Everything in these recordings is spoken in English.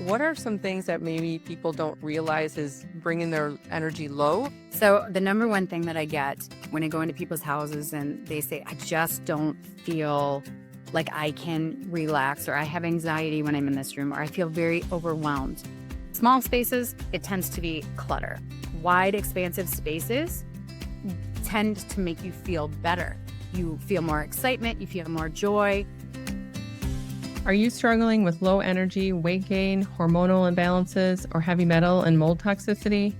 What are some things that maybe people don't realize is bringing their energy low? So the number one thing that I get when I go into people's houses and they say, I just don't feel like I can relax, or I have anxiety when I'm in this room, or I feel very overwhelmed. Small spaces, it tends to be clutter. Wide, expansive spaces tend to make you feel better. You feel more excitement, you feel more joy. Are you struggling with low energy, weight gain, hormonal imbalances, or heavy metal and mold toxicity?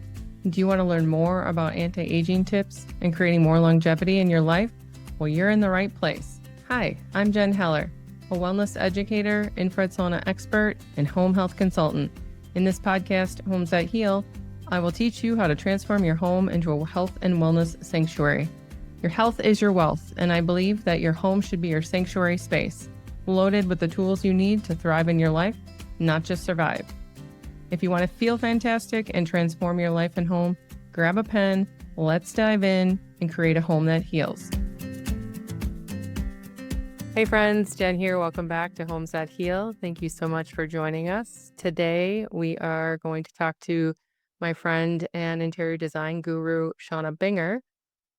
Do you want to learn more about anti-aging tips and creating more longevity in your life? Well, you're in the right place. Hi, I'm Jen Heller, a wellness educator, infrared sauna expert, and home health consultant. In this podcast, Homes That Heal, I will teach you how to transform your home into a health and wellness sanctuary. Your health is your wealth, and I believe that your home should be your sanctuary space, loaded with the tools you need to thrive in your life, not just survive. If you want to feel fantastic and transform your life and home, grab a pen, let's dive in and create a home that heals. Hey friends, Jen here. Welcome back to Homes That Heal. Thank you so much for joining us. Today we are going to talk to my friend and interior design guru, Shawna Buenger.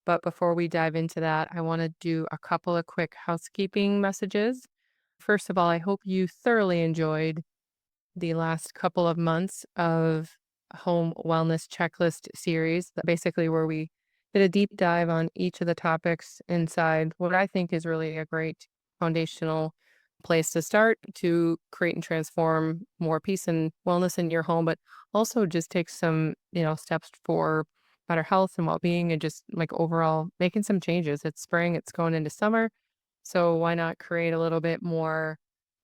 But before we dive into that, I want to do a couple of quick housekeeping messages. First of all, I hope you thoroughly enjoyed the last couple of months of home wellness checklist series, basically where we did a deep dive on each of the topics inside what I think is really a great foundational place to start to create and transform more peace and wellness in your home, but also just take some, steps for better health and well-being and just like overall making some changes. It's spring, it's going into summer. So why not create a little bit more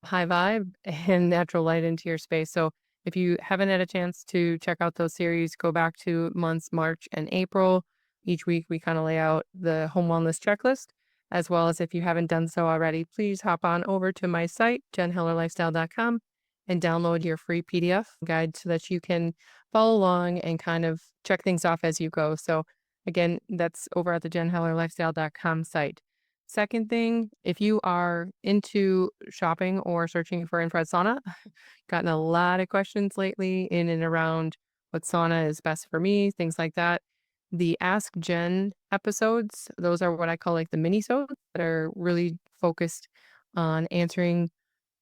high vibe and natural light into your space? So if you haven't had a chance to check out those series, go back to months March and April. Each week we kind of lay out the home wellness checklist, as well as if you haven't done so already, please hop on over to my site, jenhellerlifestyle.com, and download your free PDF guide so that you can follow along and kind of check things off as you go. So again, that's over at the jenhellerlifestyle.com site. Second thing, if you are into shopping or searching for infrared sauna, gotten a lot of questions lately in and around what sauna is best for me, things like that. The Ask Jen episodes, those are what I call like the mini-sodes that are really focused on answering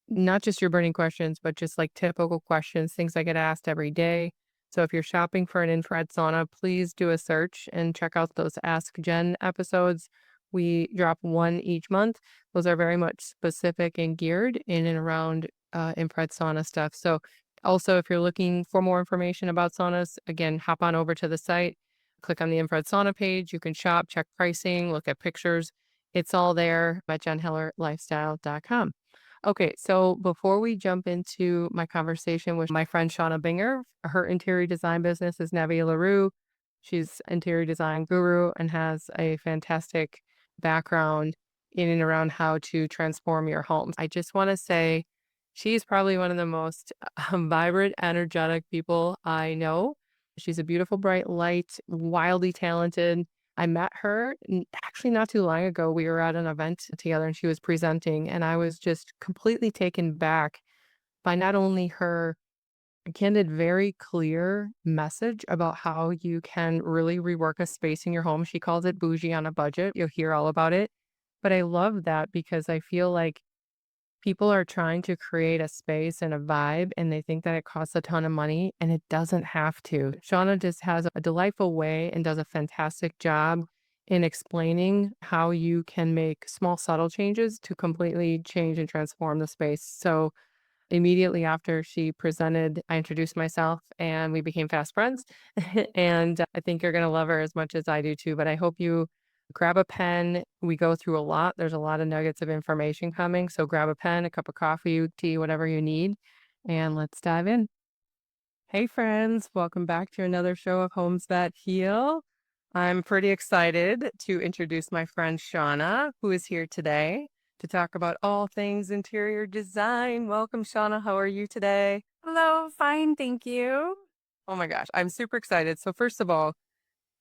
not just your burning questions, but just like typical questions, things I get asked every day. So if you're shopping for an infrared sauna, please do a search and check out those Ask Jen episodes. We drop one each month. Those are very much specific and geared in and around infrared sauna stuff. So also, if you're looking for more information about saunas, again, hop on over to the site, click on the infrared sauna page. You can shop, check pricing, look at pictures. It's all there at jenhellerlifestyle.com. Okay, so before we jump into my conversation with my friend Shawna Buenger, her interior design business is Nevi LaRue. She's interior design guru and has a fantastic background in and around how to transform your homes. I just want to say she's probably one of the most vibrant, energetic people I know. She's a beautiful, bright light, wildly talented. I met her actually not too long ago. We were at an event together and she was presenting, and I was just completely taken back by not only her candid, very clear message about how you can really rework a space in your home. She calls it Bougie on a budget. You'll hear all about it. But I love that because I feel like people are trying to create a space and a vibe, and they think that it costs a ton of money, and it doesn't have to. Shawna just has a delightful way and does a fantastic job in explaining how you can make small, subtle changes to completely change and transform the space. So immediately after she presented, I introduced myself and we became fast friends. And I think you're going to love her as much as I do too. But I hope you grab a pen. We go through a lot. There's a lot of nuggets of information coming. So grab a pen, a cup of coffee, tea, whatever you need, and let's dive in. Hey friends, welcome back to another show of Homes That Heal. I'm pretty excited to introduce my friend Shawna, who is here today to talk about all things interior design. Welcome, Shawna. How are you today? Hello, fine, thank you. Oh my gosh, I'm super excited. So first of all,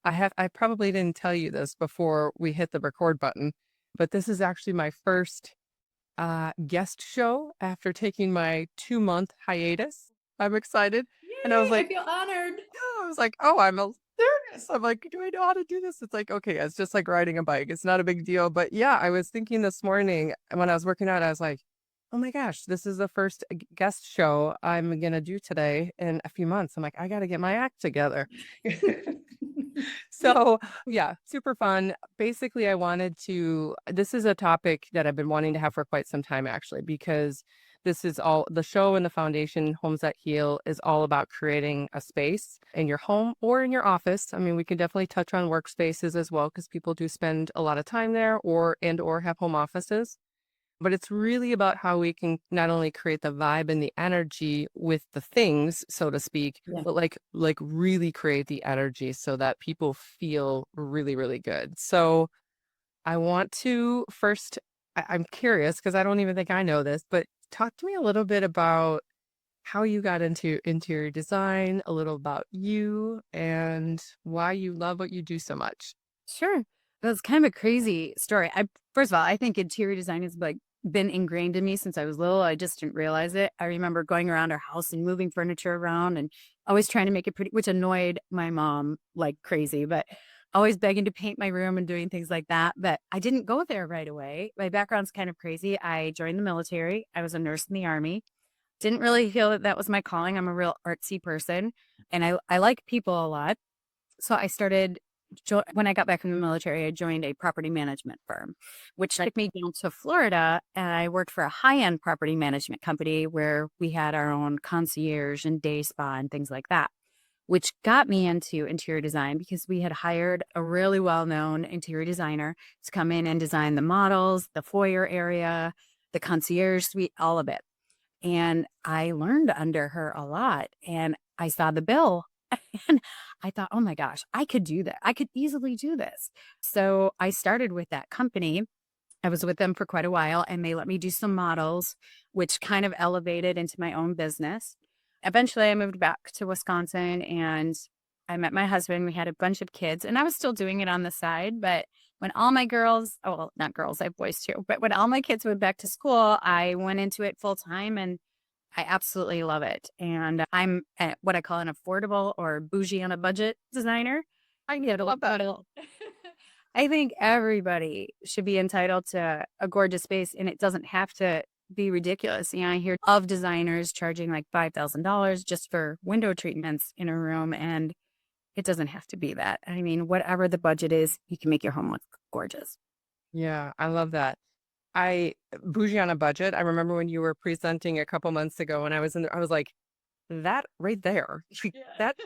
I probably didn't tell you this before we hit the record button, but this is actually my first guest show after taking my 2-month hiatus I'm excited. And I was Yay, I like, feel honored. yeah, I was like, oh, I'm a serious. I'm like, do I know how to do this? It's like, okay, it's just like riding a bike. It's not a big deal. But yeah, I was thinking this morning when I was working out, I was like, oh my gosh, this is the first guest show I'm gonna do today in a few months. I'm like, I gotta get my act together. So, yeah, super fun. Basically, I wanted to this is a topic that I've been wanting to have for quite some time actually, because this is all the show and the foundation Homes That Heal is all about creating a space in your home or in your office. I mean, we can definitely touch on workspaces as well because people do spend a lot of time there or have home offices. But it's really about how we can not only create the vibe and the energy with the things, so to speak, Yeah. but like really create the energy so that people feel really, really good. So I want to first, I'm curious because I don't even think I know this, but talk to me a little bit about how you got into interior design, a little about you, and why you love what you do so much. Sure. That's kind of a crazy story. I First of all, I think interior design has like been ingrained in me since I was little. I just didn't realize it. I remember going around our house and moving furniture around and always trying to make it pretty, which annoyed my mom like crazy, but always begging to paint my room and doing things like that. But I didn't go there right away. My background's kind of crazy. I joined the military. I was a nurse in the army. Didn't really feel that that was my calling. I'm a real artsy person and I like people a lot. So I started when I got back from the military, I joined a property management firm, which took me down to Florida. And I worked for a high-end property management company where we had our own concierge and day spa and things like that, which got me into interior design because we had hired a really well-known interior designer to come in and design the models, the foyer area, the concierge suite, all of it. And I learned under her a lot. And I saw the bill and I thought, oh my gosh, I could do that. I could easily do this. So I started with that company. I was with them for quite a while and they let me do some models, which kind of elevated into my own business. Eventually, I moved back to Wisconsin and I met my husband. We had a bunch of kids and I was still doing it on the side. But when all my girls, oh, well, not girls, I have boys too, but when all my kids went back to school, I went into it full time and I absolutely love it. And I'm what I call an affordable or bougie on a budget designer. I You know, love that. I think everybody should be entitled to a gorgeous space and it doesn't have to be ridiculous. I hear of designers charging like $5,000 just for window treatments in a room, and it doesn't have to be that. I mean, whatever the budget is, you can make your home look gorgeous. Yeah, I love that. I Bougie on a budget. I remember when you were presenting a couple months ago and I was in there, I was like, that right there. That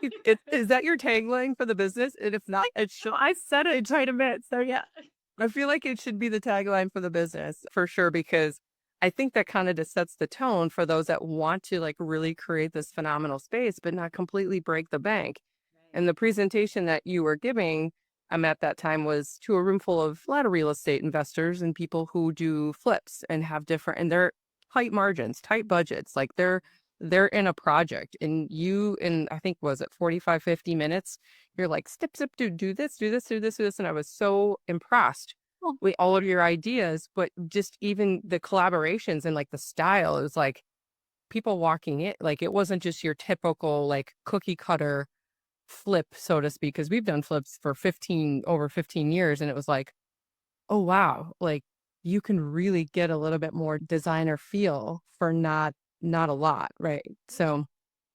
is that your tagline for the business? And if not, it should I said it quite a bit. So yeah. I feel like it should be the tagline for the business for sure, because I think that kind of just sets the tone for those that want to like really create this phenomenal space, but not completely break the bank. And the presentation that you were giving at that time was to a room full of a lot of real estate investors and people who do flips and have different and they're tight margins, tight budgets. Like they're in a project and you in I think was it 45, 50 minutes, you're like, stip, do this, do this, do this, do this. And I was so impressed with all of your ideas, but just even the collaborations and like the style, it was like people walking in, like it wasn't just your typical like cookie cutter flip, so to speak, because we've done flips for over 15 years. And it was like, oh, wow. Like you can really get a little bit more designer feel for not a lot. Right. So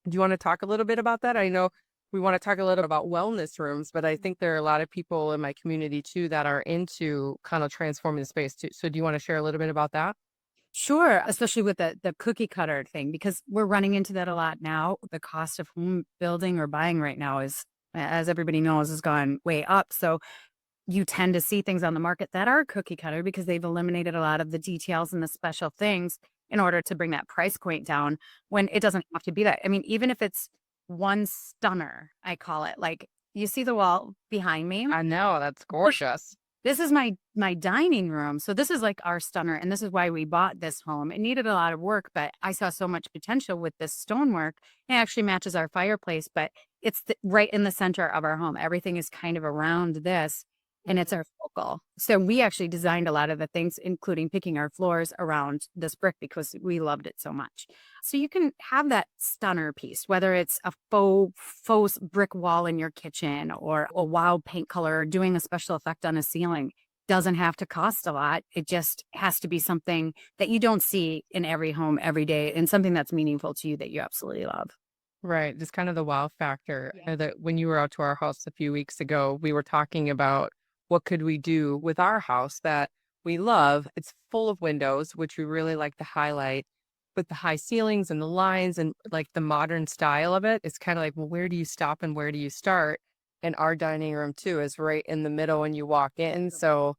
do you want to talk a little bit about that? I know we want to talk a little about wellness rooms, but I think there are a lot of people in my community too that are into kind of transforming the space too. So do you want to share a little bit about that? Sure, especially with the cookie cutter thing, because we're running into that a lot now. The cost of home building or buying right now is, as everybody knows, has gone way up. So you tend to see things on the market that are cookie cutter because they've eliminated a lot of the details and the special things in order to bring that price point down when it doesn't have to be that. I mean, even if it's one stunner, I call it, like you see the wall behind me. I know that's gorgeous. This is my dining room. So this is like our stunner, and this is why we bought this home. It needed a lot of work, but I saw so much potential with this stonework. It actually matches our fireplace, but it's right in the center of our home. Everything is kind of around this. and it's our focal. So we actually designed a lot of the things, including picking our floors around this brick because we loved it so much. So you can have that stunner piece, whether it's a faux brick wall in your kitchen or a wild paint color or doing a special effect on a ceiling. Doesn't have to cost a lot. It just has to be something that you don't see in every home every day and something that's meaningful to you that you absolutely love. Right. Just kind of the wow factor. Yeah. That when you were out to our house a few weeks ago, we were talking about what could we do with our house that we love. It's full of windows, which we really like to highlight, but the high ceilings and the lines and like the modern style of it, it's kind of like, well, where do you stop and where do you start? And our dining room too is right in the middle when you walk in. So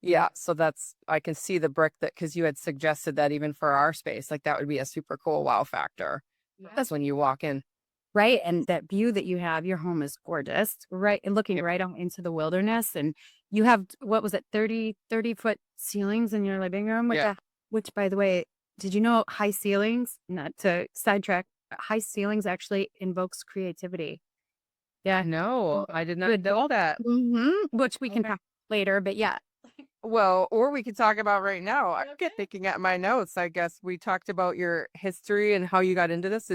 yeah, so that's I can see the brick that because you had suggested that even for our space, like that would be a super cool wow factor. That's when you walk in. Right, and that view that you have, your home is gorgeous, right, and looking Yep. right out into the wilderness, and you have what was it, 30-foot ceilings in your living room, Yeah. which, by the way, did you know high ceilings, not to sidetrack, high ceilings actually invokes creativity. Yeah. No, Oh, I did not good. know that. Which we can Okay. talk later, but yeah. Well, or we could talk about right now. I get thinking at my notes. I guess we talked about your history and how you got into this.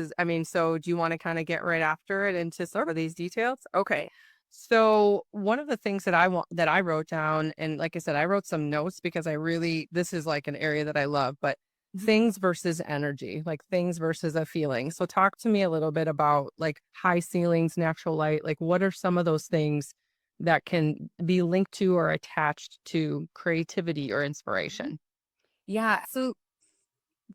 So do you want to kind of get right after it into some of these details? Okay. So one of the things that I wrote down, and like I said, I wrote some notes because this is like an area that I love, but things versus energy, like things versus a feeling. So talk to me a little bit about like high ceilings, natural light. Like what are some of those things that can be linked to or attached to creativity or inspiration? Yeah, so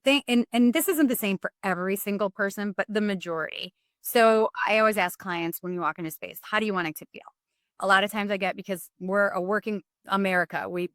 and this isn't the same for every single person, but the majority. So I always ask clients when you walk into space, how do you want it to feel? A lot of times I get because we're a working America. We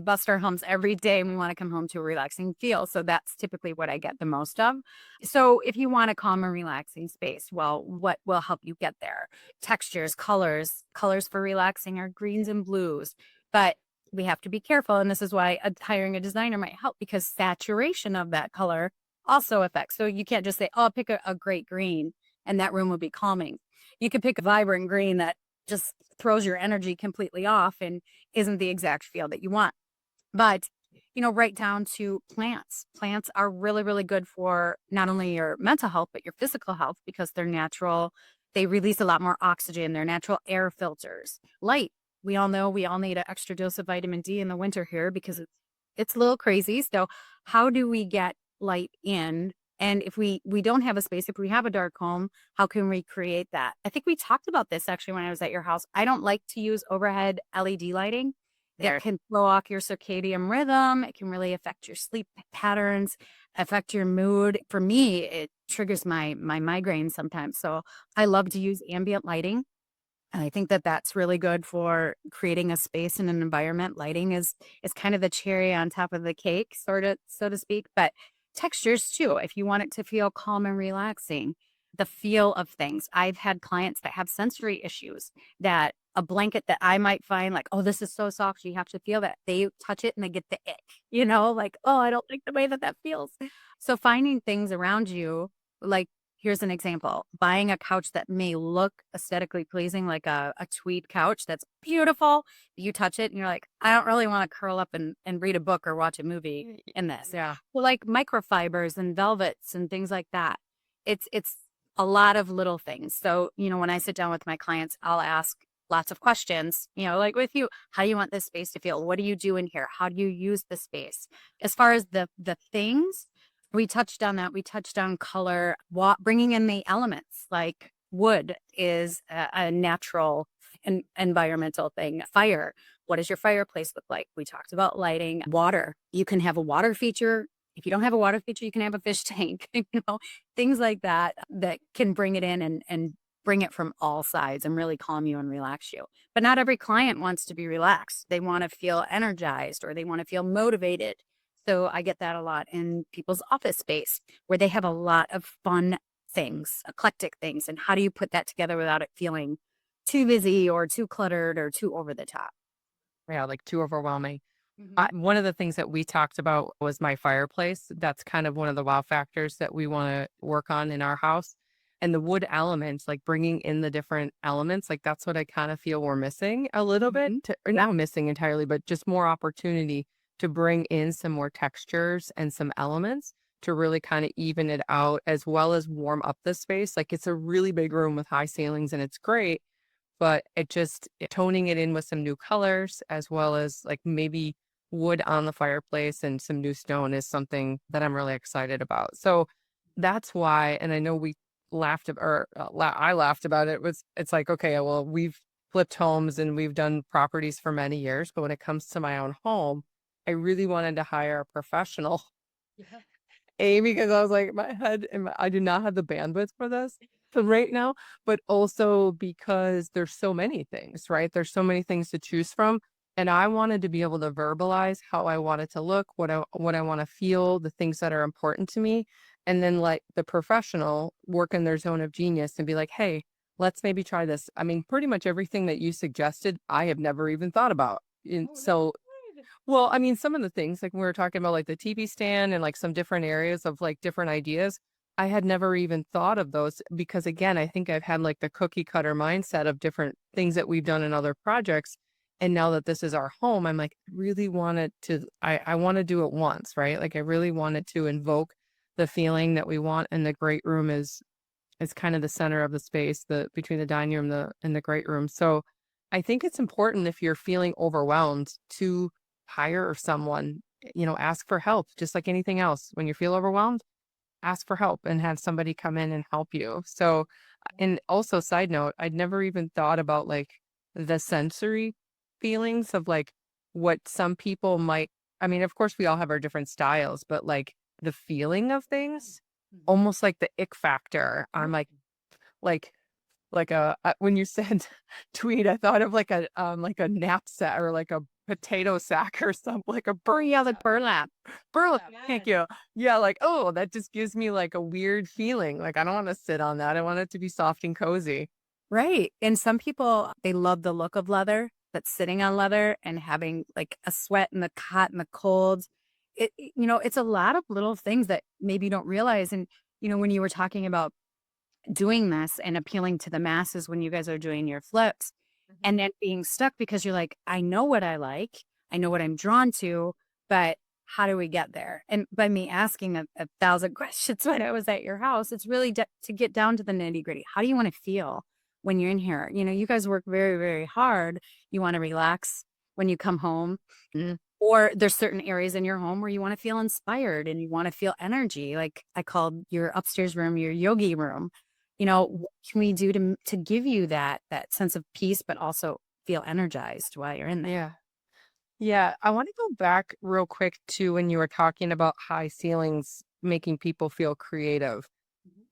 bust our humps every day and we want to come home to a relaxing feel. So that's typically what I get the most of. So if you want a calm and relaxing space, well, what will help you get there? Textures, colors. Colors for relaxing are greens and blues. But we have to be careful. And this is why hiring a designer might help because saturation of that color also affects. So you can't just say, oh, pick a great green and that room will be calming. You could pick a vibrant green that just throws your energy completely off and isn't the exact feel that you want. But, right down to plants. Plants are really, really good for not only your mental health, but your physical health because they're natural. They release a lot more oxygen. They're natural air filters. Light. We all know we all need an extra dose of vitamin D in the winter here because it's a little crazy. So how do we get light in? And if we don't have a space, if we have a dark home, how can we create that? I think we talked about this actually when I was at your house. I don't like to use overhead LED lighting. It Right. can throw off your circadian rhythm. It can really affect your sleep patterns, affect your mood. For me, it triggers my migraine sometimes. So I love to use ambient lighting. And I think that that's really good for creating a space and an environment. Lighting is kind of the cherry on top of the cake, sort of, so to speak. But textures too, if you want it to feel calm and relaxing, the feel of things. I've had clients that have sensory issues that a blanket that I might find like, oh, this is so soft, you have to feel that. They touch it and they get the ick, like, oh, I don't like the way that that feels. So finding things around you, like here's an example, buying a couch that may look aesthetically pleasing, like a tweed couch that's beautiful. You touch it and you're like, I don't really want to curl up and read a book or watch a movie in this. Yeah. Well, like microfibers and velvets and things like that. It's a lot of little things. So, when I sit down with my clients, I'll ask lots of questions, like with you, how do you want this space to feel? What do you do in here? How do you use the space? As far as the things, we touched on that. We touched on color, bringing in the elements like wood is a natural and environmental thing. Fire. What does your fireplace look like? We talked about lighting, water. You can have a water feature. If you don't have a water feature, you can have a fish tank, things like that that can bring it in and bring it from all sides and really calm you and relax you. But not every client wants to be relaxed. They want to feel energized or they want to feel motivated. So I get that a lot in people's office space where they have a lot of fun things, eclectic things. And how do you put that together without it feeling too busy or too cluttered or too over the top? Yeah. Like too overwhelming. Mhm. One of the things that we talked about was my fireplace. That's kind of one of the wow factors that we want to work on in our house. and the wood elements, like bringing in the different elements, like that's what I kind of feel we're missing a little bit, or not missing entirely, but just more opportunity to bring in some more textures and some elements to really kind of even it out as well as warm up the space. Like it's a really big room with high ceilings and it's great, but toning it in with some new colors as well as like maybe wood on the fireplace and some new stone is something that I'm really excited about. So that's why, and I know we I laughed about it. It's like, okay, well, we've flipped homes and we've done properties for many years, but when it comes to my own home, I really wanted to hire a professional. A, because I was like, my head and I do not have the bandwidth for this right now, but also because there's so many things, right? There's so many things to choose from. And I wanted to be able to verbalize how I want it to look, what I want to feel, the things that are important to me. And then like the professional work in their zone of genius and be like, hey, let's maybe try this. I mean, pretty much everything that you suggested, I have never even thought about. And so well, I mean, some of the things, like, when we were talking about, like, the TV stand and, like, some different areas of, like, different ideas, I had never even thought of those because, again, I think I've had, like, the cookie cutter mindset of different things that we've done in other projects, and now that this is our home, I'm like, really wanted to I wanna do it once, right? Like, I really wanted to invoke the feeling that we want, and the great room is kind of the center of the space, the between the dining room, and the great room. So I think it's important if you're feeling overwhelmed to hire someone, ask for help, just like anything else. When you feel overwhelmed, ask for help and have somebody come in and help you. So, and also side note, I'd never even thought about like the sensory feelings of like what some people might, I mean, of course we all have our different styles, but like the feeling of things, almost like the ick factor. I'm like when you said tweed, I thought of like a knapsack or like a potato sack or something, like a Or yeah, like burlap. burlap. Thank you. Yeah, like, oh, that just gives me like a weird feeling. Like I don't want to sit on that. I want it to be soft and cozy. Right. And some people, they love the look of leather, but sitting on leather and having like a sweat and the hot and the cold. It's a lot of little things that maybe you don't realize. And, when you were talking about doing this and appealing to the masses when you guys are doing your flips and then being stuck because you're like, I know what I like, I know what I'm drawn to, but how do we get there? And by me asking a thousand questions when I was at your house, it's really to get down to the nitty gritty. How do you want to feel when you're in here? You guys work very, very hard. You want to relax when you come home. Or there's certain areas in your home where you want to feel inspired and you want to feel energy. Like I called your upstairs room your yogi room. What can we do to give you that sense of peace, but also feel energized while you're in there? Yeah. Yeah. I want to go back real quick to when you were talking about high ceilings making people feel creative.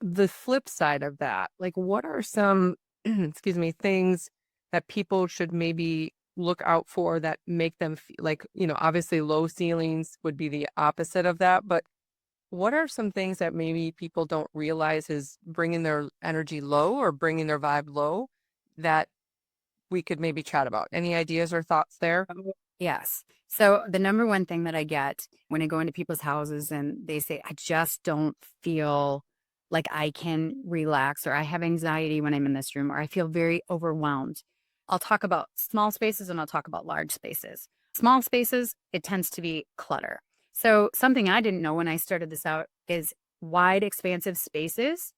The flip side of that, like what are some, excuse me, things that people should maybe look out for that make them feel like, obviously low ceilings would be the opposite of that, but what are some things that maybe people don't realize is bringing their energy low or bringing their vibe low that we could maybe chat about? Any ideas or thoughts there? Yes. So the number one thing that I get when I go into people's houses and they say, I just don't feel like I can relax, or I have anxiety when I'm in this room, or I feel very overwhelmed. I'll talk about small spaces and I'll talk about large spaces. Small spaces, it tends to be clutter. So something I didn't know when I started this out is wide, expansive spaces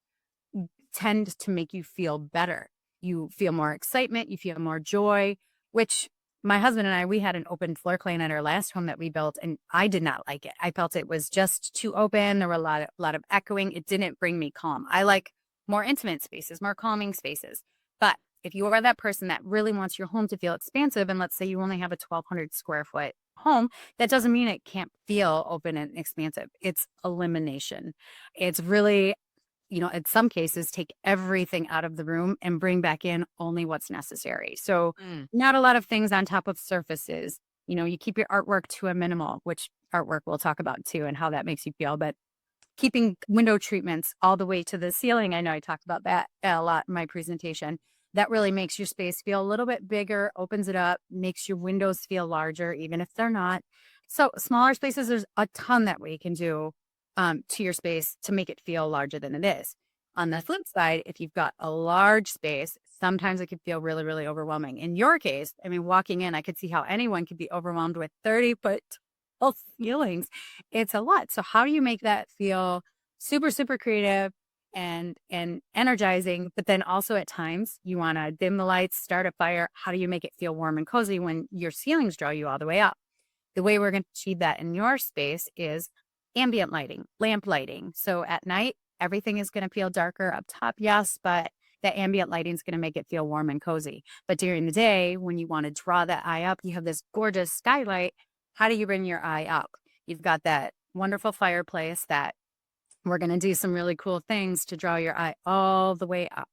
tend to make you feel better. You feel more excitement, you feel more joy, which my husband and I, we had an open floor plan at our last home that we built, and I did not like it. I felt it was just too open. There were a lot of echoing. It didn't bring me calm. I like more intimate spaces, more calming spaces. But if you are that person that really wants your home to feel expansive, and let's say you only have a 1,200 square foot home, that doesn't mean it can't feel open and expansive. It's elimination. It's really, in some cases, take everything out of the room and bring back in only what's necessary. So, Mm. not a lot of things on top of surfaces. You keep your artwork to a minimal, which artwork we'll talk about too, and how that makes you feel. But keeping window treatments all the way to the ceiling, I know I talked about that a lot in my presentation. That really makes your space feel a little bit bigger, opens it up, makes your windows feel larger, even if they're not. So, smaller spaces, there's a ton that we can do to your space to make it feel larger than it is. On the flip side, if you've got a large space, sometimes it can feel really, really overwhelming. In your case, I mean, walking in, I could see how anyone could be overwhelmed with 30-foot tall ceilings. It's a lot. So how do you make that feel super, super creative and energizing, but then also at times you want to dim the lights, start a fire. How do you make it feel warm and cozy when your ceilings draw you all the way up? The way we're going to achieve that in your space is ambient lighting, lamp lighting. So at night, everything is going to feel darker up top, yes, but the ambient lighting is going to make it feel warm and cozy. But during the day, when you want to draw that eye up, you have this gorgeous skylight. How do you bring your eye up? You've got that wonderful fireplace that we're going to do some really cool things to draw your eye all the way up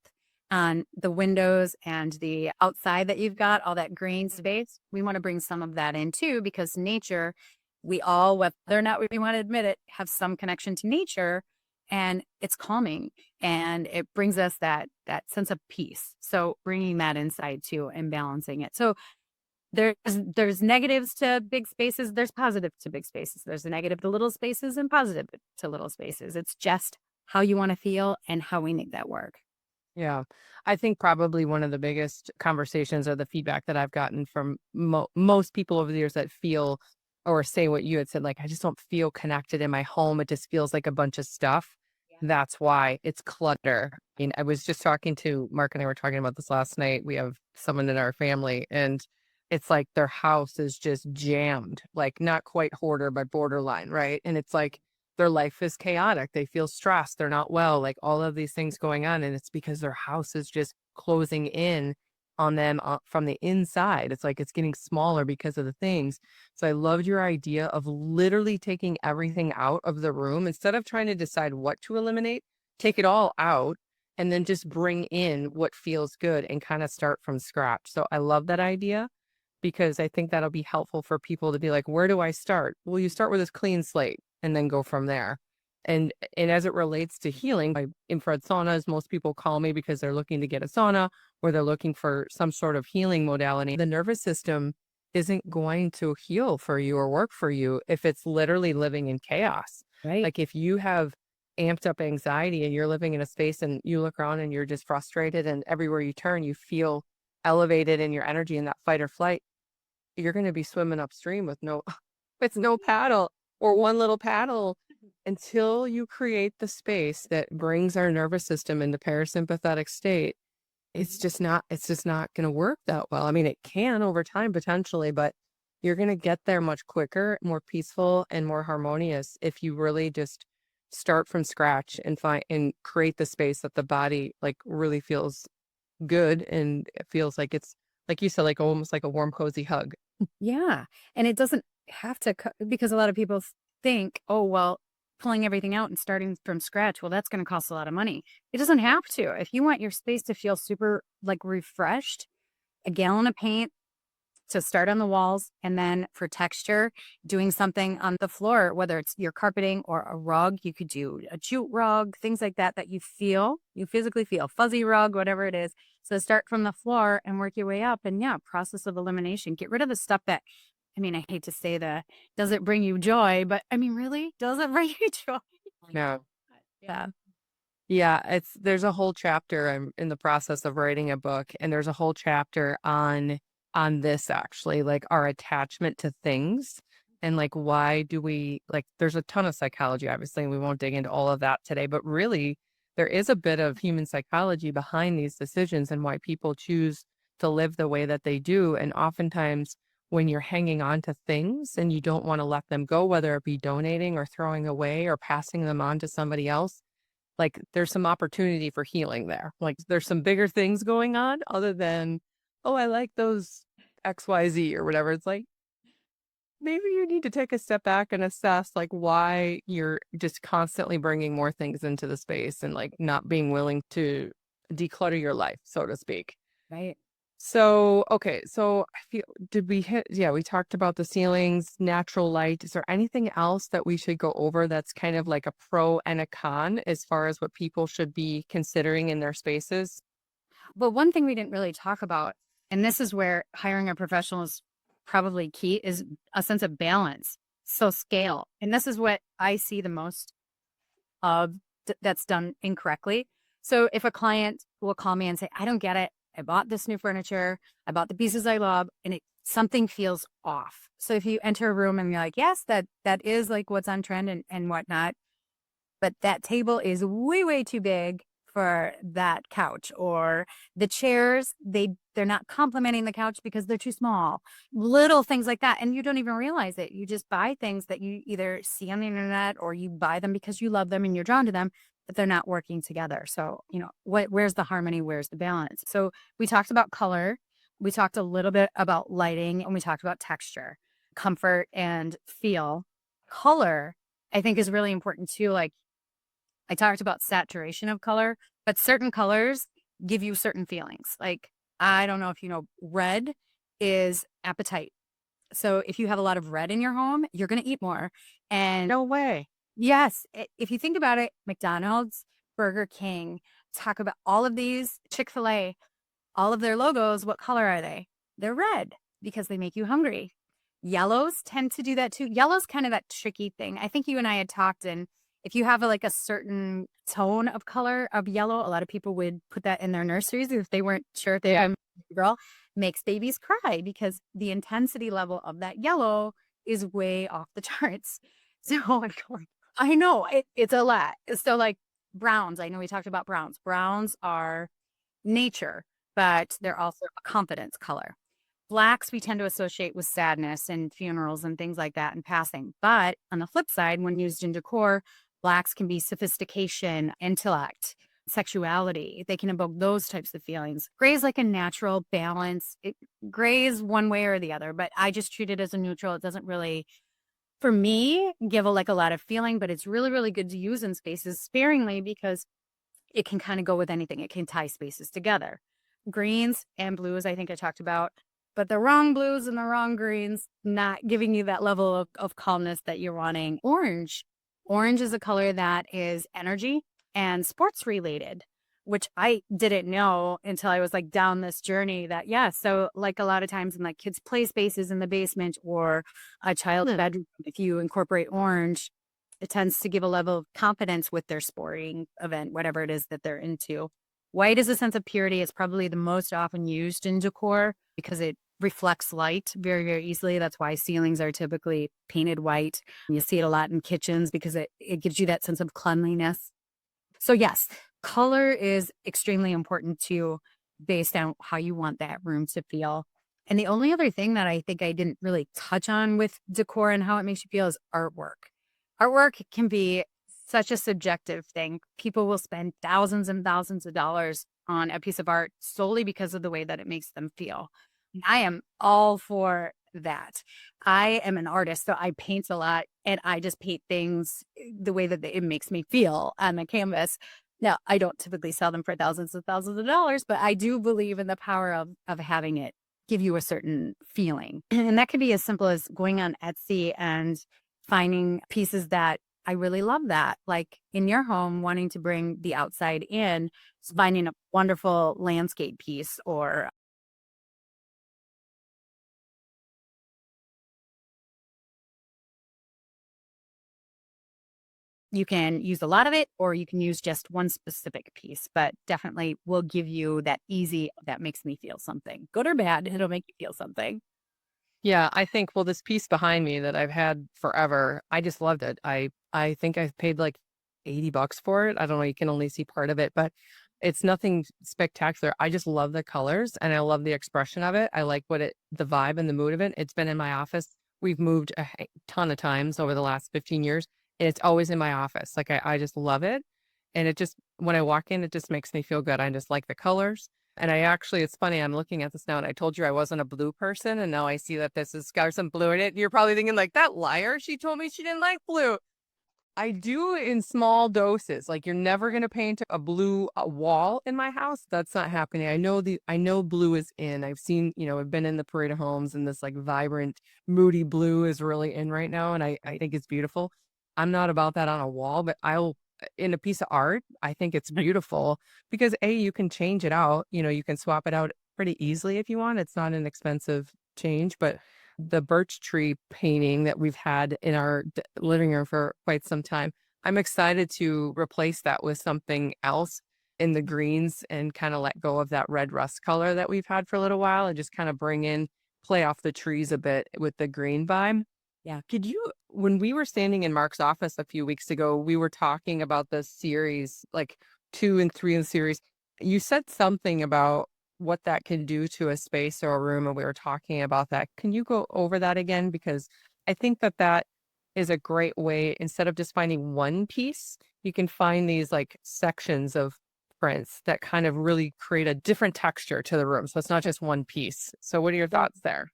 on the windows and the outside that you've got, all that green space. We want to bring some of that in too, because nature, we all, whether or not we want to admit it, have some connection to nature, and it's calming and it brings us that sense of peace. So bringing that inside too and balancing it. So there's negatives to big spaces, there's positive to big spaces. There's a negative to little spaces and positive to little spaces. It's just how you want to feel and how we make that work. Yeah. I think probably one of the biggest conversations or the feedback that I've gotten from most people over the years that feel or say what you had said, like, I just don't feel connected in my home. It just feels like a bunch of stuff. Yeah. That's why it's clutter. I mean, I was just talking to Mark and I were talking about this last night. We have someone in our family and it's like their house is just jammed, like not quite hoarder, but borderline, right? And it's like, their life is chaotic. They feel stressed. They're not well, like all of these things going on. And it's because their house is just closing in on them from the inside. It's like it's getting smaller because of the things. So I loved your idea of literally taking everything out of the room instead of trying to decide what to eliminate, take it all out and then just bring in what feels good and kind of start from scratch. So I love that idea because I think that'll be helpful for people to be like, where do I start? Well, you start with this clean slate and then go from there. And as it relates to healing, by infrared saunas, most people call me because they're looking to get a sauna or they're looking for some sort of healing modality. The nervous system isn't going to heal for you or work for you if it's literally living in chaos. Right. Like if you have amped up anxiety and you're living in a space and you look around and you're just frustrated and everywhere you turn, you feel elevated in your energy in that fight or flight, you're going to be swimming upstream with no, it's no paddle or one little paddle until you create the space that brings our nervous system into parasympathetic state. It's just not going to work that well. I mean, it can over time potentially, but you're going to get there much quicker, more peaceful and more harmonious if you really just start from scratch and find and create the space that the body like really feels good and it feels like it's like you said, like almost like a warm, cozy hug. Yeah. And it doesn't have to, because a lot of people think, oh, well, pulling everything out and starting from scratch, well, that's going to cost a lot of money. It doesn't have to. If you want your space to feel super like refreshed, a gallon of paint to start on the walls, and then for texture, doing something on the floor, whether it's your carpeting or a rug, you could do a jute rug, things like that, that you physically feel, fuzzy rug, whatever it is. So start from the floor and work your way up. And yeah, process of elimination. Get rid of the stuff that, I mean, I hate to say does it bring you joy, but I mean, really, does it bring you joy? No. Yeah. Yeah, there's a whole chapter. I'm in the process of writing a book, and there's a whole chapter on this actually, like our attachment to things and like why do we like there's a ton of psychology, obviously, and we won't dig into all of that today, but really there is a bit of human psychology behind these decisions and why people choose to live the way that they do. And oftentimes when you're hanging on to things and you don't want to let them go, whether it be donating or throwing away or passing them on to somebody else, like, there's some opportunity for healing there. Like, there's some bigger things going on other than, "Oh, I like those XYZ," or whatever. It's like, maybe you need to take a step back and assess, like, why you're just constantly bringing more things into the space and, like, not being willing to declutter your life, so to speak. Right. So, okay, so I feel did we hit yeah, we talked about the ceilings, natural light. Is there anything else that we should go over that's kind of like a pro and a con as far as what people should be considering in their spaces? But one thing we didn't really talk about, and this is where hiring a professional is probably key, is a sense of balance. So scale. And this is what I see the most of that's done incorrectly. So if a client will call me and say, I don't get it. I bought this new furniture. I bought the pieces I love and something feels off. So if you enter a room and you're like, yes, that is like what's on trend and whatnot, but that table is way, way too big for that couch, or the chairs, they're not complementing the couch because they're too small. Little things like that. And you don't even realize it. You just buy things that you either see on the internet or you buy them because you love them and you're drawn to them, but they're not working together. So, where's the harmony? Where's the balance? So we talked about color. We talked a little bit about lighting and we talked about texture, comfort and feel. Color, I think, is really important too. Like, I talked about saturation of color, but certain colors give you certain feelings. Like, I don't know if you know, red is appetite. So if you have a lot of red in your home, you're going to eat more. And No way. yes, if you think about it, McDonald's, Burger King, Taco Bell, all of these, Chick-fil-A, all of their logos, what color are they? They're red because they make you hungry. Yellows tend to do that too. Yellow's kind of that tricky thing. I think you and I had talked, and if you have like a certain tone of color of yellow, a lot of people would put that in their nurseries if they weren't sure if they have a girl, makes babies cry because the intensity level of that yellow is way off the charts. So I'm going, I know it's a lot. So like browns, I know we talked about browns. Browns are nature, but they're also a confidence color. Blacks we tend to associate with sadness and funerals and things like that and passing. But on the flip side, when used in decor, blacks can be sophistication, intellect, sexuality. They can evoke those types of feelings. Gray is like a natural balance. Gray is one way or the other, but I just treat it as a neutral. It doesn't really, for me, give a lot of feeling, but it's really, really good to use in spaces sparingly because it can kind of go with anything. It can tie spaces together. Greens and blues, I think I talked about, but the wrong blues and the wrong greens, not giving you that level of calmness that you're wanting. Orange. Orange is a color that is energy and sports related, which I didn't know until I was like down this journey that, yeah. So like a lot of times in like kids' play spaces in the basement or a child's bedroom, if you incorporate orange, it tends to give a level of confidence with their sporting event, whatever it is that they're into. White is a sense of purity. It's probably the most often used in decor because it reflects light very, very easily. That's why ceilings are typically painted white. You see it a lot in kitchens because it gives you that sense of cleanliness. So yes, color is extremely important too, based on how you want that room to feel. And the only other thing that I think I didn't really touch on with decor and how it makes you feel is artwork. Artwork can be such a subjective thing. People will spend thousands and thousands of dollars on a piece of art solely because of the way that it makes them feel. I am all for that. I am an artist, so I paint a lot and I just paint things the way that it makes me feel on the canvas. Now, I don't typically sell them for thousands of dollars, but I do believe in the power of having it give you a certain feeling. And that could be as simple as going on Etsy and finding pieces that I really love that. Like in your home, wanting to bring the outside in, finding a wonderful landscape piece or you can use a lot of it or you can use just one specific piece, but definitely will give you that easy, that makes me feel something. Good or bad, it'll make you feel something. Yeah, I think, well, this piece behind me that I've had forever, I just loved it. I think I've paid like $80 for it. I don't know, you can only see part of it, but it's nothing spectacular. I just love the colors and I love the expression of it. I like the vibe and the mood of it. It's been in my office. We've moved a ton of times over the last 15 years, and it's always in my office. Like I just love it. And it just, when I walk in, it just makes me feel good. I just like the colors. And it's funny, I'm looking at this now and I told you I wasn't a blue person. And now I see that this has got some blue in it. You're probably thinking like, that liar, she told me she didn't like blue. I do in small doses. Like you're never going to paint a blue wall in my house. That's not happening. I know blue is in. I've seen, I've been in the parade of homes and this like vibrant, moody blue is really in right now. And I think it's beautiful. I'm not about that on a wall, but in a piece of art, I think it's beautiful because you can change it out. You can swap it out pretty easily if you want. It's not an expensive change, but the birch tree painting that we've had in our living room for quite some time, I'm excited to replace that with something else. in the greens and kind of let go of that red rust color that we've had for a little while and just kind of play off the trees a bit with the green vibe. Yeah. When we were standing in Mark's office a few weeks ago, we were talking about the series, like 2 and 3 in the series. You said something about what that can do to a space or a room, and we were talking about that. Can you go over that again? Because I think that that is a great way, instead of just finding one piece, you can find these like sections of prints that kind of really create a different texture to the room. So it's not just one piece. So what are your Yeah. thoughts there?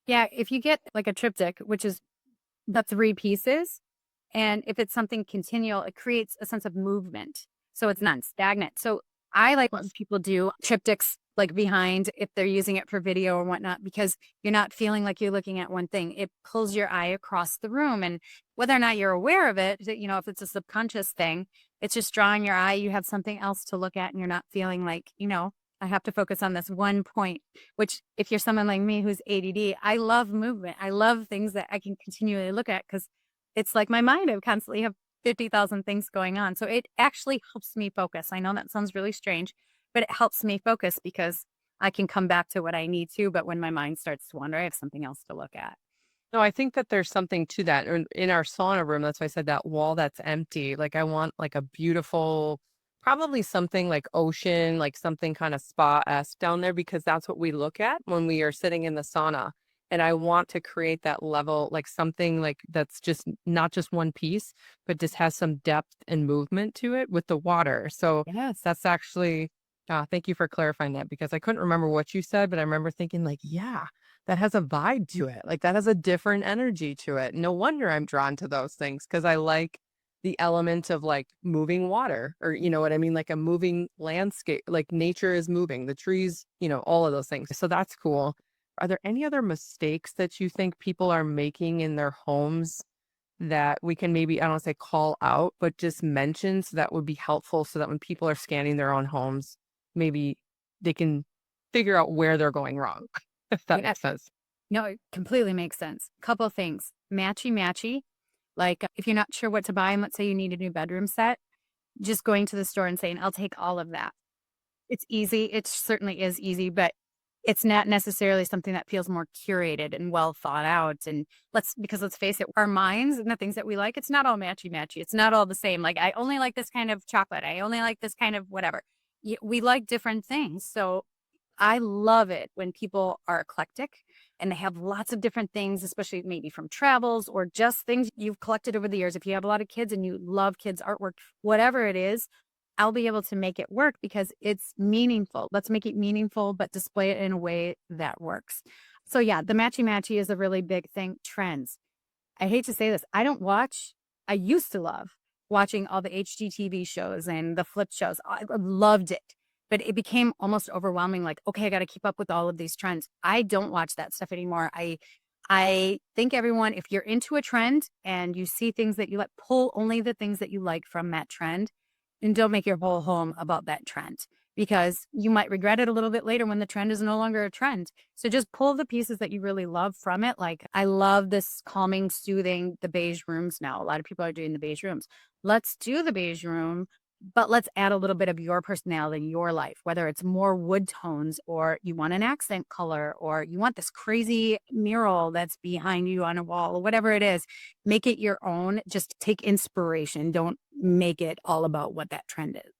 Yeah, if you get like a triptych, which is the 3 pieces, and if it's something continual, it creates a sense of movement, so it's not stagnant. So, I like when people do triptychs, like, behind if they're using it for video or whatnot, because you're not feeling like you're looking at one thing. It pulls your eye across the room, and whether or not you're aware of it, if it's a subconscious thing, it's just drawing your eye, you have something else to look at, and you're not feeling like, "I have to focus on this one point," which if you're someone like me who's ADD, I love movement. I love things that I can continually look at because it's like my mind. I constantly have 50,000 things going on. So it actually helps me focus. I know that sounds really strange, but it helps me focus because I can come back to what I need to. But when my mind starts to wander, I have something else to look at. No, I think that there's something to that. In our sauna room, that's why I said that wall that's empty. Like I want like a beautiful, probably something like ocean, like something kind of spa-esque down there because that's what we look at when we are sitting in the sauna. And I want to create that level, like something like that's just not just one piece, but just has some depth and movement to it with the water. So Yes. that's actually, thank you for clarifying that because I couldn't remember what you said, but I remember thinking like, yeah, that has a vibe to it, like, that has a different energy to it. No wonder I'm drawn to those things because I like the element of, like, moving water or you know what I mean? Like, a moving landscape, like, nature is moving, the trees, all of those things. So that's cool. Are there any other mistakes that you think people are making in their homes that we can maybe, I don't wanna say call out, but just mention so that would be helpful so that when people are scanning their own homes, maybe they can figure out where they're going wrong, if that Yeah. makes sense? No, it completely makes sense. Couple things. Matchy matchy. Like if you're not sure what to buy, and let's say you need a new bedroom set, just going to the store and saying, I'll take all of that. It's easy. It certainly is easy, but it's not necessarily something that feels more curated and well thought out. And because let's face it, our minds and the things that we like, it's not all matchy matchy. It's not all the same. Like, I only like this kind of chocolate. I only like this kind of whatever. We like different things. So I love it when people are eclectic and they have lots of different things, especially maybe from travels or just things you've collected over the years. If you have a lot of kids and you love kids' artwork, whatever it is, I'll be able to make it work because it's meaningful. Let's make it meaningful, but display it in a way that works. So, yeah, the matchy matchy is a really big thing. Trends. I hate to say this. I used to love watching all the HGTV shows and the flip shows. I loved it. But it became almost overwhelming. Like, okay, I got to keep up with all of these trends. I don't watch that stuff anymore. I think everyone, if you're into a trend and you see things that you like, pull only the things that you like from that trend and don't make your whole home about that trend because you might regret it a little bit later when the trend is no longer a trend. So just pull the pieces that you really love from it. Like I love this calming, soothing, the beige rooms now. A lot of people are doing the beige rooms. Let's do the beige room, but let's add a little bit of your personality, your life, whether it's more wood tones or you want an accent color or you want this crazy mural that's behind you on a wall or whatever it is. Make it your own. Just take inspiration. Don't make it all about what that trend is.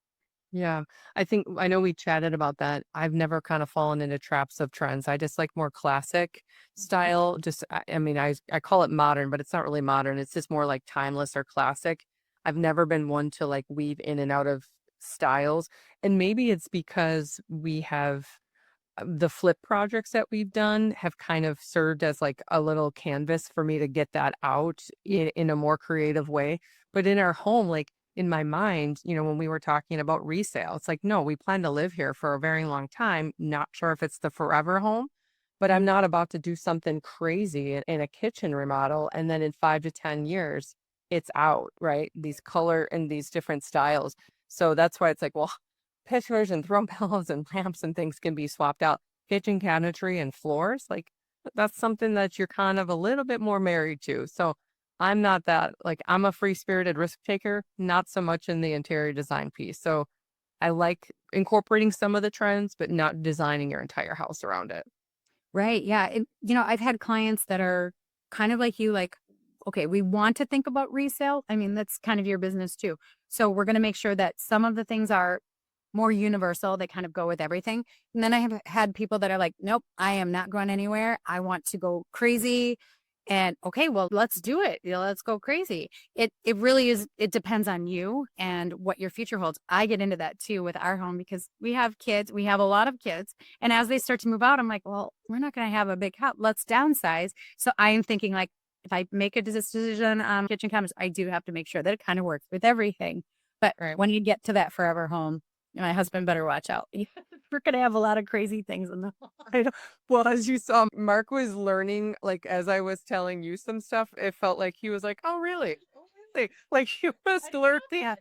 Yeah, I know we chatted about that. I've never kind of fallen into traps of trends. I just like more classic style. Just, I mean, I call it modern, but it's not really modern. It's just more like timeless or classic. I've never been one to like weave in and out of styles. And maybe it's because we have the flip projects that we've done have kind of served as like a little canvas for me to get that out in a more creative way. But in our home, like in my mind, when we were talking about resale, it's like, no, we plan to live here for a very long time. Not sure if it's the forever home, but I'm Mhm. not about to do something crazy in a kitchen remodel. And then in 5 to 10 years, it's out, right? These color and these different styles. So that's why it's like, well, pictures and throw pillows and lamps and things can be swapped out. Kitchen cabinetry and floors, like that's something that you're kind of a little bit more married to. So I'm not that like I'm a free spirited risk taker, not so much in the interior design piece. So I like incorporating some of the trends, but not designing your entire house around it. Right. Yeah. I've had clients that are kind of like you, like, okay, we want to think about resale. I mean, that's kind of your business too. So we're going to make sure that some of the things are more universal. They kind of go with everything. And then I have had people that are like, nope, I am not going anywhere. I want to go crazy. And okay, well, let's do it. Let's go crazy. It really is. It depends on you and what your future holds. I get into that too with our home because we have kids. We have a lot of kids, and as they start to move out, I'm like, well, we're not going to have a big house. Let's downsize. So I am thinking like, if I make a decision on kitchen cabinets, I do have to make sure that it kind of works with everything. But Right. when you get to that forever home, my husband better watch out. We're going to have a lot of crazy things in the I know. Well, as you saw, Mark was learning, like, as I was telling you some stuff, it felt like he was like, "Oh, really? Oh, really?" Like he was learning.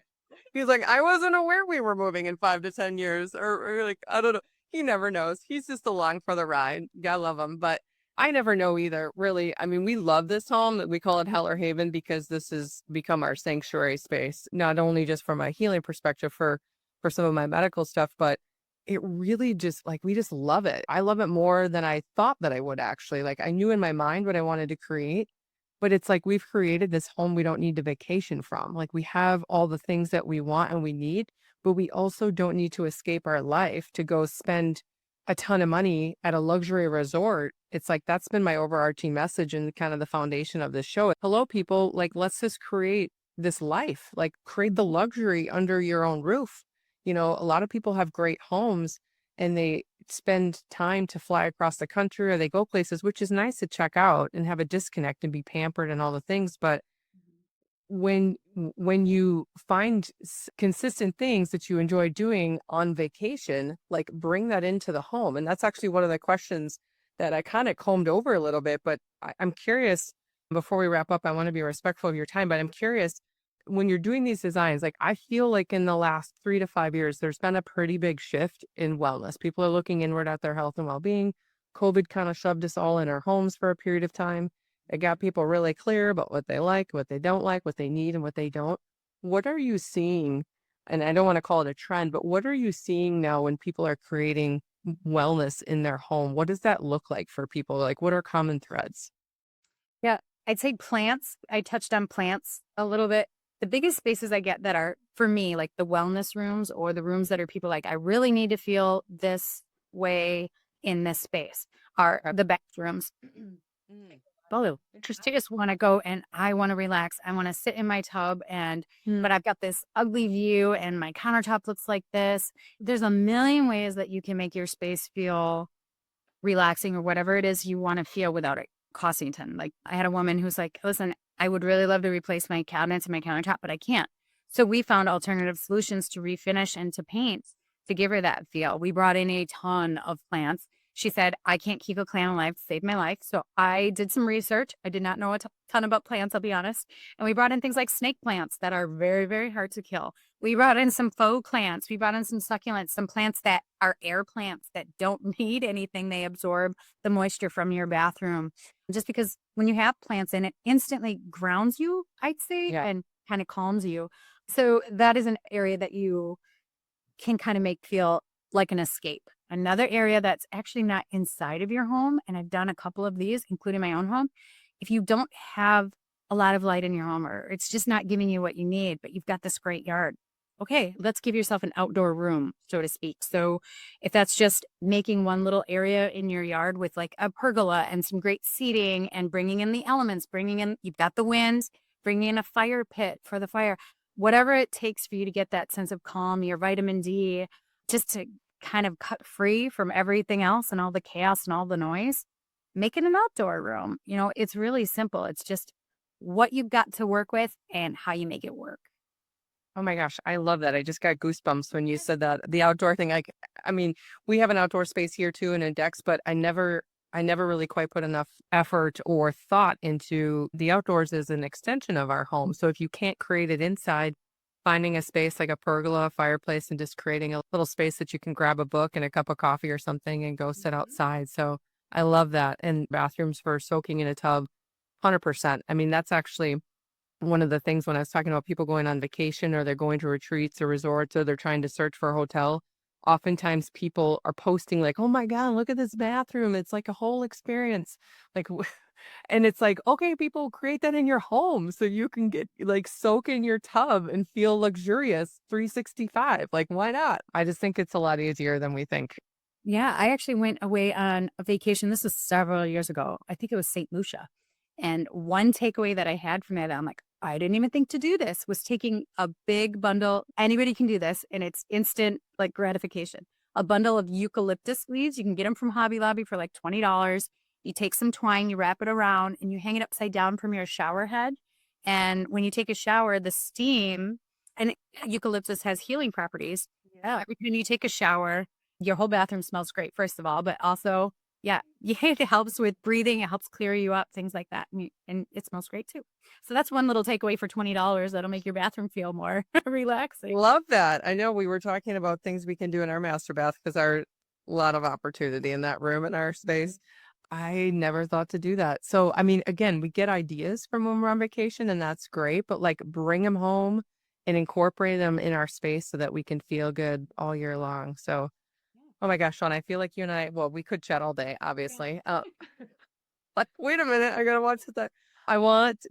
He's like, "I wasn't aware we were moving in 5 to 10 years," or like, I don't know. He never knows. He's just along for the ride. God love him, but I never know either. Really, I mean, we love this home. That we call it Hell or Haven because this has become our sanctuary space, not only just from a healing perspective for some of my medical stuff, but it really just like we just love it. I love it more than I thought that I would actually. Like I knew in my mind what I wanted to create, but it's like we've created this home we don't need to vacation from. Like we have all the things that we want and we need, but we also don't need to escape our life to go spend a ton of money at a luxury resort. It's like that's been my overarching message and kind of the foundation of this show. Hello, people. Like, let's just create this life, like, create the luxury under your own roof. A lot of people have great homes and they spend time to fly across the country or they go places, which is nice to check out and have a disconnect and be pampered and all the things. But when you find consistent things that you enjoy doing on vacation, like bring that into the home. And that's actually one of the questions that I kind of combed over a little bit. But I'm curious, before we wrap up, I want to be respectful of your time, but I'm curious when you're doing these designs, like I feel like in the last 3 to 5 years, there's been a pretty big shift in wellness. People are looking inward at their health and well-being. COVID kind of shoved us all in our homes for a period of time. It got people really clear about what they like, what they don't like, what they need, and what they don't. What are you seeing? And I don't want to call it a trend, but what are you seeing now when people are creating wellness in their home? What does that look like for people? Like, what are common threads? Yeah, I'd say plants. I touched on plants a little bit. The biggest spaces I get that are for me, like the wellness rooms or the rooms that are people like, I really need to feel this way in this space are the bathrooms. Mm, Oh, I interesting. just want to go and I want to relax. I want to sit in my tub but I've got this ugly view and my countertop looks like this. There's a million ways that you can make your space feel relaxing or whatever it is you want to feel without it costing a ton. Like I had a woman who's like, listen, I would really love to replace my cabinets and my countertop, but I can't. So we found alternative solutions to refinish and to paint to give her that feel. We brought in a ton of plants. She said, I can't keep a plant alive to save my life. So I did some research. I did not know a ton about plants, I'll be honest. And we brought in things like snake plants that are very, very hard to kill. We brought in some faux plants. We brought in some succulents, some plants that are air plants that don't need anything. They absorb the moisture from your bathroom. Just because when you have plants in, it instantly grounds you, I'd say, Yeah. and kind of calms you. So that is an area that you can kind of make feel like an escape. Another area that's actually not inside of your home, and I've done a couple of these, including my own home, if you don't have a lot of light in your home or it's just not giving you what you need, but you've got this great yard. Okay, let's give yourself an outdoor room, so to speak. So, if that's just making one little area in your yard with like a pergola and some great seating and bringing in the elements, you've got the wind, bringing in a fire pit for the fire, whatever it takes for you to get that sense of calm, your vitamin D, just to kind of cut free from everything else and all the chaos and all the noise, make it an outdoor room. It's really simple. It's just what you've got to work with and how you make it work. Oh my gosh, I love that. I just got goosebumps when you said that. The outdoor thing, I mean, we have an outdoor space here too and a decks, but I never really quite put enough effort or thought into the outdoors as an extension of our home. So if you can't create it inside, finding a space like a pergola, a fireplace, and just creating a little space that you can grab a book and a cup of coffee or something and go sit Mhm. outside. So I love that. And bathrooms for soaking in a tub, 100%. I mean, that's actually one of the things when I was talking about people going on vacation or they're going to retreats or resorts or they're trying to search for a hotel, oftentimes people are posting like, "Oh my God, look at this bathroom. It's like a whole experience." Like, and it's like, okay, people create that in your home so you can get like soak in your tub and feel luxurious 365. Like, why not? I just think it's a lot easier than we think. Yeah, I actually went away on a vacation. This was several years ago. I think it was St. Lucia. And one takeaway that I had from it, I'm like, I didn't even think to do this, was taking a big bundle. Anybody can do this, and it's instant like gratification. A bundle of eucalyptus leaves. You can get them from Hobby Lobby for like $20. You take some twine, you wrap it around, and you hang it upside down from your shower head. And when you take a shower, the steam and eucalyptus has healing properties. Yeah. Every time you take a shower, your whole bathroom smells great, first of all, but also, yeah, yeah, it helps with breathing. It helps clear you up, things like that. And it smells great too. So that's one little takeaway for $20 that'll make your bathroom feel more relaxing. Love that. I know we were talking about things we can do in our master bath because our a lot of opportunity in that room in our space. I never thought to do that. So, I mean, again, we get ideas from when we're on vacation and that's great, but like bring them home and incorporate them in our space so that we can feel good all year long. So, oh my gosh, Sean, I feel like you and I, well, we could chat all day, obviously. Like, wait a minute, I gotta watch that.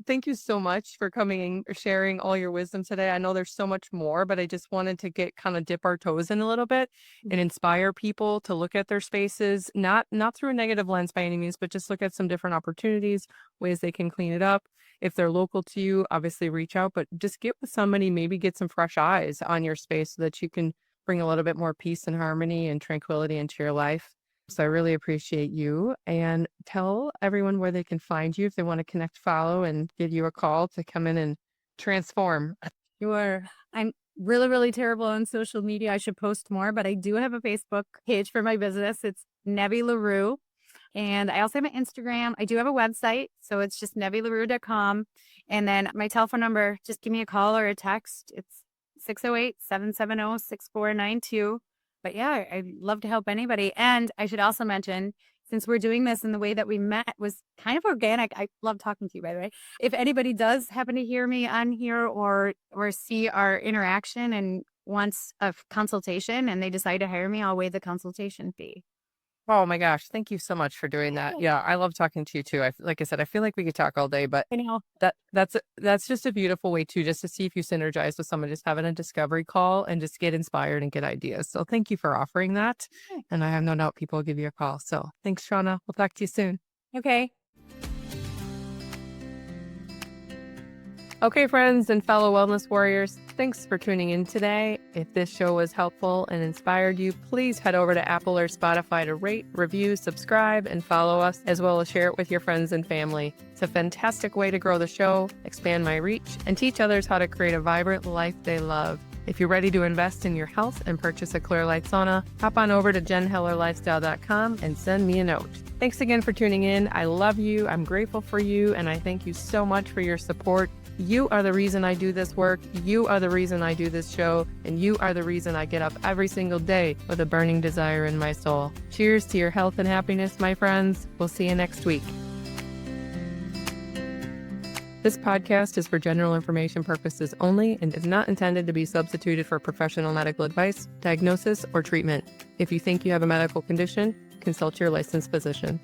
Thank you so much for coming and sharing all your wisdom today. I know there's so much more, but I just wanted to get kind of dip our toes in a little bit and inspire people to look at their spaces, not through a negative lens by any means, but just look at some different opportunities, ways they can clean it up. If they're local to you, obviously reach out, but just get with somebody, maybe get some fresh eyes on your space so that you can bring a little bit more peace and harmony and tranquility into your life. So I really appreciate you and tell everyone where they can find you if they want to connect, follow, and give you a call to come in and transform. Sure. I'm really, really terrible on social media. I should post more, but I do have a Facebook page for my business. It's Nevi LaRue. And I also have an Instagram. I do have a website. So it's just nevilarue.com. And then my telephone number, just give me a call or a text. It's 608-770-6492. But yeah, I'd love to help anybody. And I should also mention, since we're doing this and the way that we met was kind of organic. I love talking to you, by the way. If anybody does happen to hear me on here or see our interaction and wants a consultation and they decide to hire me, I'll waive the consultation fee. Oh my gosh, thank you so much for doing that. Yeah, I love talking to you too. Like I said, I feel like we could talk all day, but I know. that's just a beautiful way too, just to see if you synergize with someone, just having a discovery call and just get inspired and get ideas. So thank you for offering that. And I have no doubt people will give you a call. So thanks, Shauna. We'll talk to you soon. Okay. Okay, friends and fellow wellness warriors, thanks for tuning in today. If this show was helpful and inspired you, please head over to Apple or Spotify to rate, review, subscribe, and follow us, as well as share it with your friends and family. It's a fantastic way to grow the show, expand my reach, and teach others how to create a vibrant life they love. If you're ready to invest in your health and purchase a Clear Light sauna, hop on over to jenhellerlifestyle.com and send me a note. Thanks again for tuning in. I love you. I'm grateful for you, and I thank you so much for your support. You are the reason I do this work. You are the reason I do this show. And you are the reason I get up every single day with a burning desire in my soul. Cheers to your health and happiness, my friends. We'll see you next week. This podcast is for general information purposes only and is not intended to be substituted for professional medical advice, diagnosis, or treatment. If you think you have a medical condition, consult your licensed physician.